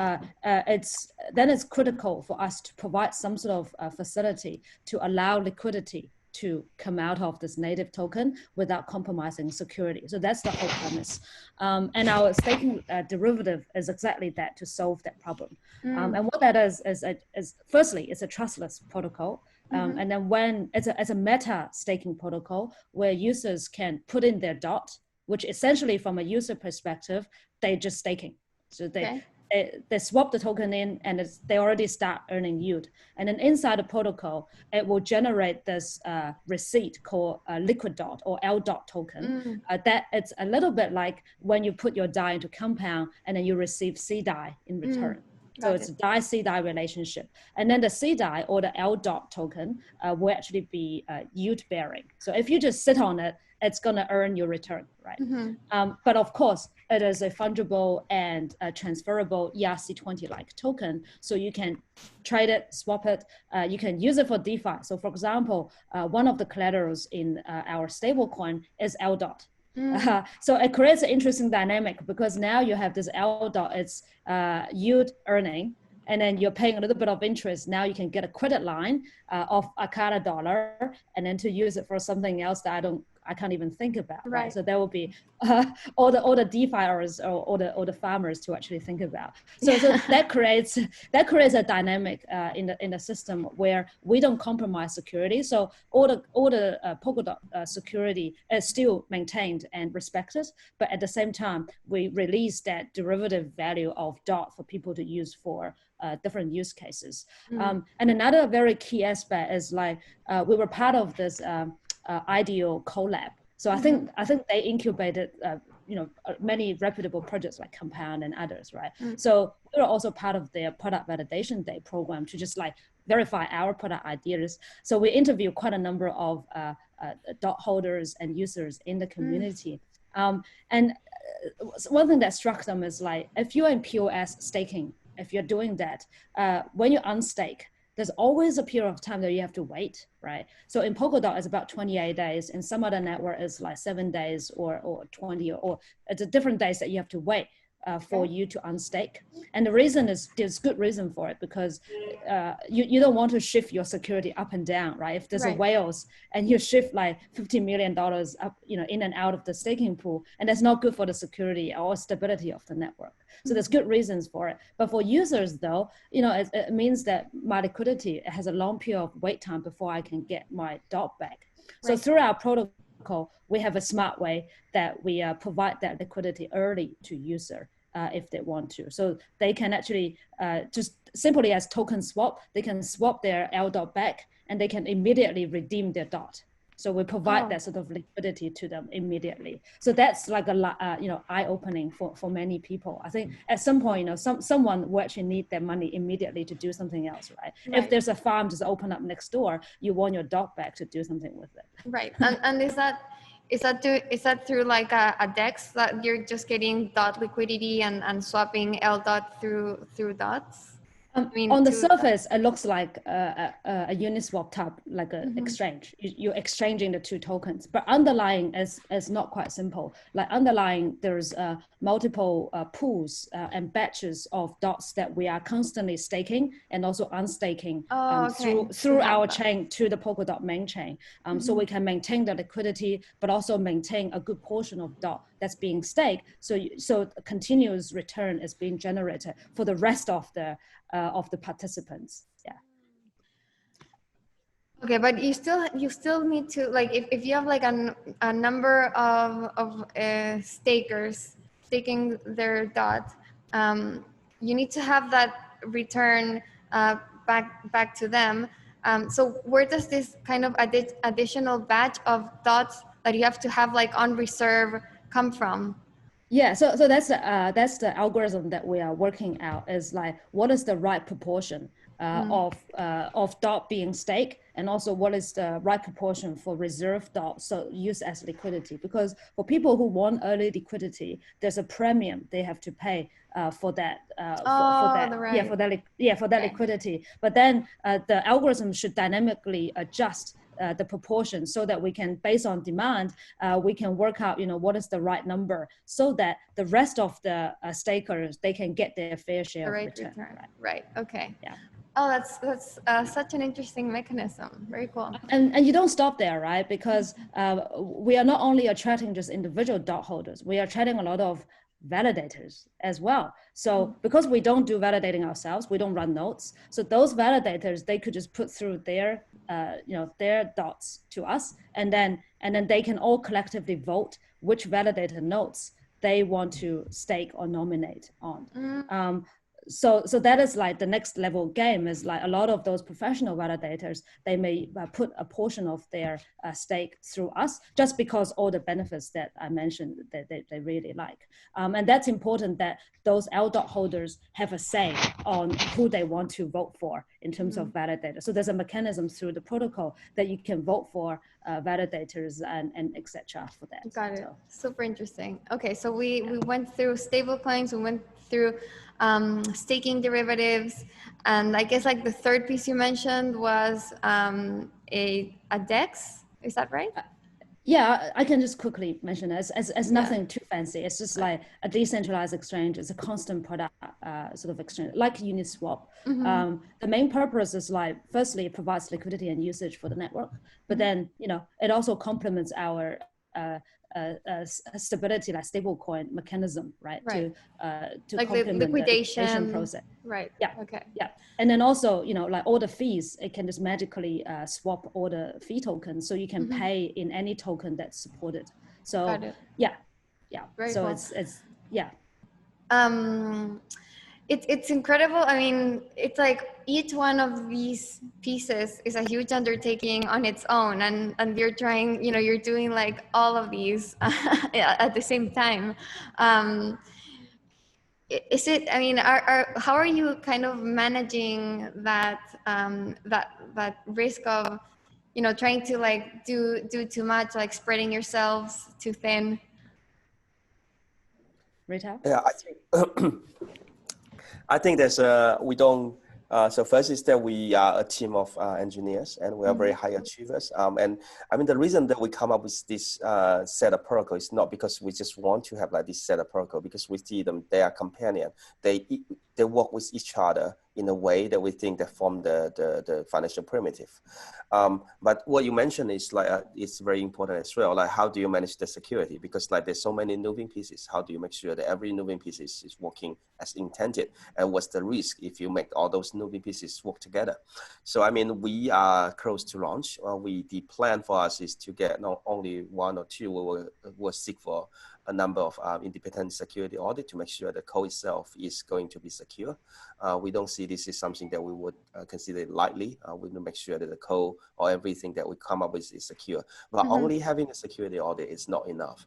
it's critical for us to provide some sort of facility to allow liquidity to come out of this native token without compromising security. So that's the whole premise. And our staking derivative is exactly that, to solve that problem. And what that is firstly, it's a trustless protocol. And then when it's a meta staking protocol where users can put in their DOT, which essentially from a user perspective, they're just staking. So they swap the token in, and they already start earning yield. And then inside the protocol, it will generate this receipt called liquid dot or L dot token. That it's a little bit like when you put your DAI into compound and then you receive C DAI in return. So it's a DAI C DAI relationship. And then the C DAI or the L dot token will actually be yield bearing. So if you just sit on it, it's going to earn your return, right? But of course, it is a fungible and transferable ERC20-like token. So you can trade it, swap it. You can use it for DeFi. So for example, one of the collaterals in our stablecoin is L dot. So it creates an interesting dynamic, because now you have this L dot, it's yield earning, and then you're paying a little bit of interest. Now you can get a credit line of Acala dollar, and then to use it for something else that I can't even think about, right? Right. So there will be all the DeFiers or all the farmers to actually think about. So that creates a dynamic in the system where we don't compromise security. So all the Polkadot security is still maintained and respected, but at the same time we release that derivative value of DOT for people to use for different use cases. And another very key aspect is like we were part of this Ideal collab. So I think they incubated many reputable projects like Compound and others, right? So we were also part of their product validation day program to just like verify our product ideas. So we interviewed quite a number of DOT holders and users in the community. And one thing that struck them is like, if you're in POS staking, if you're doing that, when you unstake, there's always a period of time that you have to wait, right? So in Polkadot, it's about 28 days. In some other network, it's like 7 days or 20, or it's different days that you have to wait for you to unstake. And the reason is, there's good reason for it, because you don't want to shift your security up and down, right? If there's a whales and you shift like $50 million up, in and out of the staking pool, and that's not good for the security or stability of the network. So there's good reasons for it. But for users though, it means that my liquidity has a long period of wait time before I can get my DOT back. So through our protocol, we have a smart way that we provide that liquidity early to user if they want to. So they can actually just simply as token swap, they can swap their LDOT back and they can immediately redeem their DOT. So we provide that sort of liquidity to them immediately. So that's like a eye-opening for many people. I think at some point, someone will actually need their money immediately to do something else, right? If there's a farm just open up next door, you want your DOT back to do something with it. Right. And is that through like a DEX that you're just getting DOT liquidity and swapping LDOT through DOTs? On the surface, it looks like a Uniswap type, like an exchange. You're exchanging the two tokens, but underlying is not quite simple. Like underlying, there's multiple pools and batches of DOTs that we are constantly staking and also unstaking through our chain to the Polkadot main chain. So we can maintain the liquidity, but also maintain a good portion of DOT that's being staked. So a continuous return is being generated for the rest of the participants. Yeah. Okay, but you still need to, like, if you have like a number of stakers staking their DOT, you need to have that return back to them. So where does this kind of additional batch of DOTs that you have to have like on reserve come from? Yeah, so that's the algorithm that we are working out, is like, what is the right proportion of DOT being staked, and also what is the right proportion for reserve DOT, so use as liquidity. Because for people who want early liquidity, there's a premium they have to pay for that liquidity. But then the algorithm should dynamically adjust the proportion so that we can, based on demand, we can work out, what is the right number, so that the rest of the stakers, they can get their fair share of return. Right. Okay. Yeah. Oh, that's such an interesting mechanism. Very cool. And you don't stop there, right? Because we are not only attracting just individual DOT holders, we are attracting a lot of validators as well. So because we don't do validating ourselves, we don't run nodes. So those validators, they could just put through their their DOTs to us, and then they can all collectively vote which validator nodes they want to stake or nominate on. So that is like the next level game, is like a lot of those professional validators, they may put a portion of their stake through us, just because all the benefits that I mentioned that they really like. And that's important, that those LDOT holders have a say on who they want to vote for in terms of validators. So there's a mechanism through the protocol that you can vote for validators and et cetera for that. Got it. Super interesting. Okay, so we went through stablecoins, we went through staking derivatives, and I guess like the third piece you mentioned was a DEX. Is that right? Yeah, I can just quickly mention it as nothing too fancy. It's just like a decentralized exchange. It's a constant product sort of exchange, like Uniswap. The main purpose is like, firstly, it provides liquidity and usage for the network, but then, it also complements our stability like stablecoin mechanism, right? Right. To Like complement the the liquidation liquidation process. Right. Yeah. Okay. Yeah. And then also, like all the fees, it can just magically swap all the fee tokens, so you can pay in any token that's supported. So Got it. yeah. Very so cool. it's yeah. It's incredible. I mean, it's like each one of these pieces is a huge undertaking on its own, and you're trying, you're doing like all of these at the same time. Is it? I mean, how are you kind of managing that that risk of, trying to like do too much, like spreading yourselves too thin? Ruitao? Yeah, I think I think there's we don't. So first is that we are a team of engineers, and we are very high achievers. And I mean, the reason that we come up with this set of protocol is not because we just want to have like this set of protocol, because we see them, they are companion. They work with each other in a way that we think that form the financial primitive. But what you mentioned is like it's very important as well. Like, how do you manage the security? Because like there's so many moving pieces. How do you make sure that every moving piece is working as intended? And what's the risk if you make all those moving pieces work together? So I mean, we are close to launch. The plan for us is to get not only one or two. We'll seek for a number of independent security audit to make sure the code itself is going to be secure. We don't see this as something that we would consider lightly. We will make sure that the code or everything that we come up with is secure. But only having a security audit is not enough.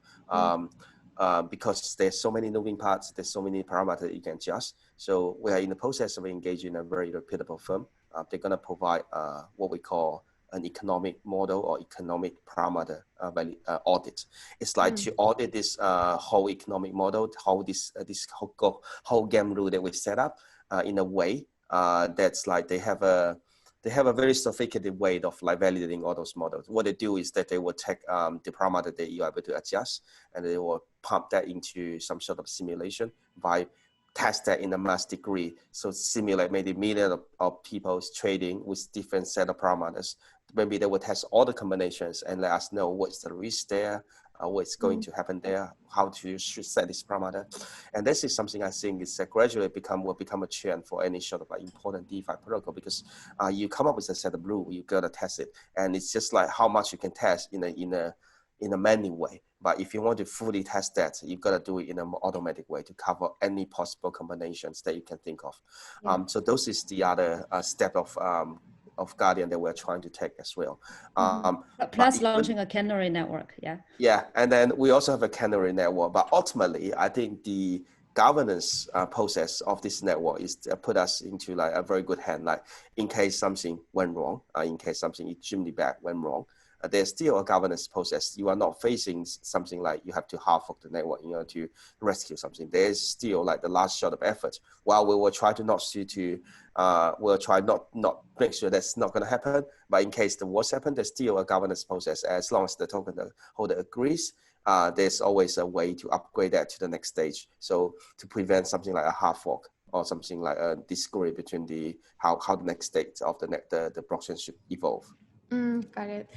Because there's so many moving parts, there's so many parameters you can adjust. So we are in the process of engaging a very reputable firm. They're going to provide what we call an economic model or economic parameter audit. It's like to audit this whole economic model, how this whole game rule that we've set up in a way that's like they have a very sophisticated way of like validating all those models. What they do is that they will take the parameter that you are able to adjust, and they will pump that into some sort of simulation by test that in a mass degree. So simulate maybe millions of people's trading with different set of parameters. Maybe they will test all the combinations and let us know what's the risk there, what's going to happen there, how to set this parameter. And this is something I think is gradually will become a trend for any sort of like important DeFi protocol, because you come up with a set of rules, you gotta test it. And it's just like how much you can test in a manual way. But if you want to fully test that, you've got to do it in an automatic way to cover any possible combinations that you can think of. So those is the other step of Guardian that we're trying to take as well. Plus launching a canary network, yeah. Yeah, and then we also have a canary network. But ultimately, I think the governance process of this network is to put us into like a very good hand. Like in case something went wrong, in case something extremely bad went wrong, there's still a governance process. You are not facing something like you have to half fork the network in order to rescue something. There's still like the last shot of effort. While we will try to we'll try not make sure that's not going to happen. But in case the worst happens, there's still a governance process. As long as the token holder agrees, there's always a way to upgrade that to the next stage. So to prevent something like a hard fork or something like a disagreement between how the next state of the blockchain should evolve. Got it.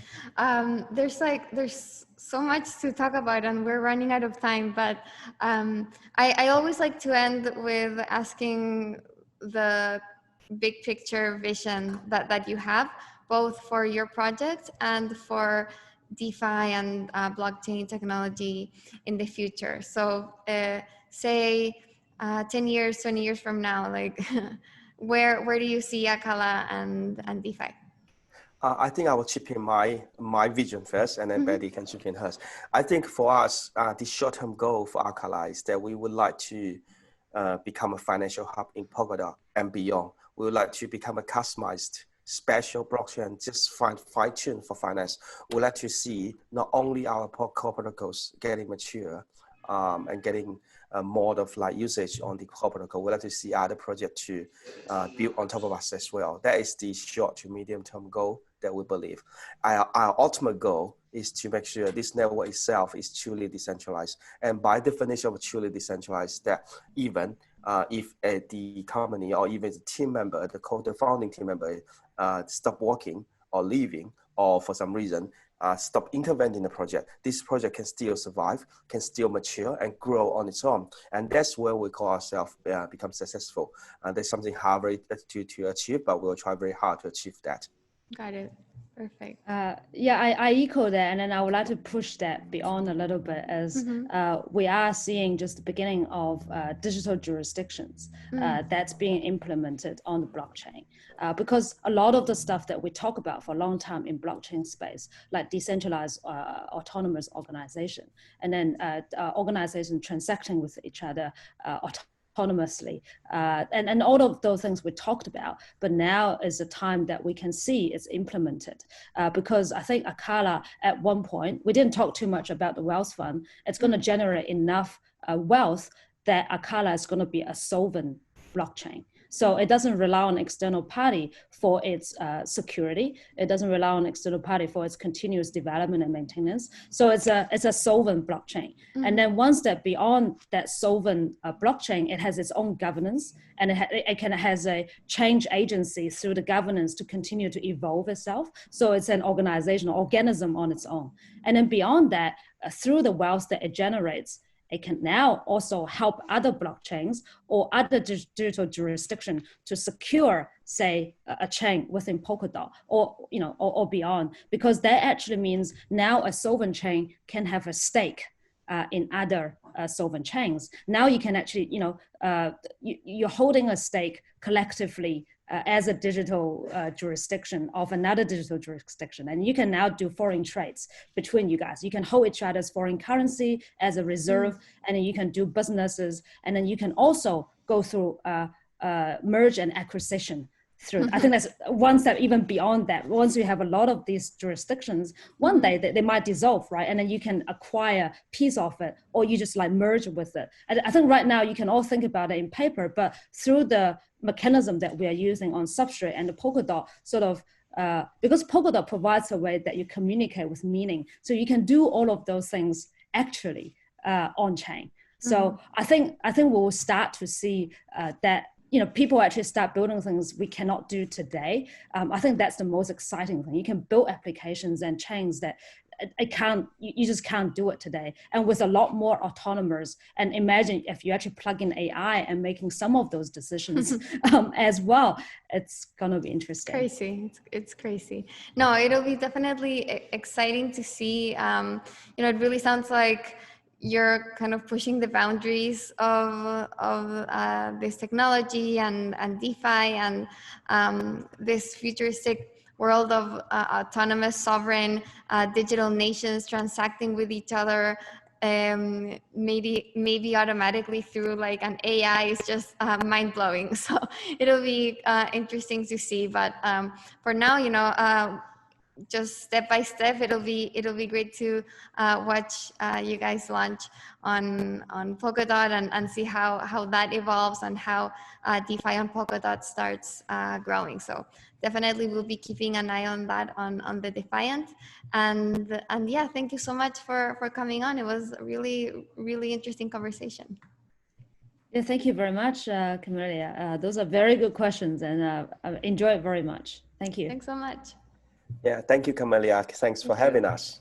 There's so much to talk about, and we're running out of time. But I always like to end with asking the big picture vision that you have, both for your project and for DeFi and blockchain technology in the future. So say 10 years, 20 years from now, like where do you see Acala and DeFi? I think I will chip in my vision first, and then Bette can chip in hers. I think for us, the short-term goal for Acala is that we would like to become a financial hub in Polkadot and beyond. We would like to become a customized special blockchain, just fine-tuned for finance. We'd like to see not only our core protocols getting mature and getting more of like usage on the core protocol. We'd like to see other projects to build on top of us as well. That is the short to medium term goal that we believe. Our ultimate goal is to make sure this network itself is truly decentralized. And by definition of truly decentralized, that even if the company or even the team member, the founding team member stop working or leaving, or for some reason, stop intervening in the project, this project can still survive, can still mature and grow on its own. And that's where we call ourselves become successful. There's something hard to achieve, but we'll try very hard to achieve that. Got it. Perfect. Yeah, I echo that, and then I would like to push that beyond a little bit, as we are seeing just the beginning of digital jurisdictions that's being implemented on the blockchain. Because a lot of the stuff that we talk about for a long time in blockchain space, like decentralized autonomous organization, and then organizations transacting with each other autonomously, and all of those things we talked about, but now is the time that we can see it's implemented, because I think Acala at one point, we didn't talk too much about the wealth fund, it's going to generate enough wealth that Acala is going to be a solvent blockchain. So it doesn't rely on external party for its security. It doesn't rely on external party for its continuous development and maintenance. So it's a solvent blockchain. And then once that beyond that solvent blockchain, it has its own governance, and it has a change agency through the governance to continue to evolve itself. So it's an organizational organism on its own. And then beyond that, through the wealth that it generates, it can now also help other blockchains or other digital jurisdiction to secure, say, a chain within Polkadot or beyond, because that actually means now a solvent chain can have a stake in other solvent chains. Now you can actually, you're holding a stake collectively as a digital jurisdiction of another digital jurisdiction. And you can now do foreign trades between you guys. You can hold each other's foreign currency as a reserve, and then you can do businesses. And then you can also go through merge and acquisition through. I think that's one step even beyond that. Once you have a lot of these jurisdictions, one day they might dissolve, right? And then you can acquire piece of it, or you just like merge with it. And I think right now you can all think about it in paper, but through the mechanism that we are using on Substrate and the Polkadot sort of, because Polkadot provides a way that you communicate with meaning. So you can do all of those things actually on chain. So I think we will start to see that people actually start building things we cannot do today. I think that's the most exciting thing. You can build applications and chains that you just can't do it today. And with a lot more autonomous, and imagine if you actually plug in AI and making some of those decisions as well, it's going to be interesting. Crazy. It's crazy. No, it'll be definitely exciting to see. It really sounds like you're kind of pushing the boundaries of this technology and DeFi and this futuristic world of autonomous, sovereign digital nations transacting with each other, maybe automatically through like an AI is just mind-blowing. So it'll be interesting to see. But for now, just step by step, it'll be great to watch you guys launch on Polkadot and see how that evolves and how DeFi on Polkadot starts growing. So definitely we'll be keeping an eye on that on the Defiant. And yeah, thank you so much for coming on. It was a really, really interesting conversation. Yeah, thank you very much, Camila. Those are very good questions, and I enjoy it very much. Thank you. Thanks so much. Yeah, thank you, Camila. Thanks for having us.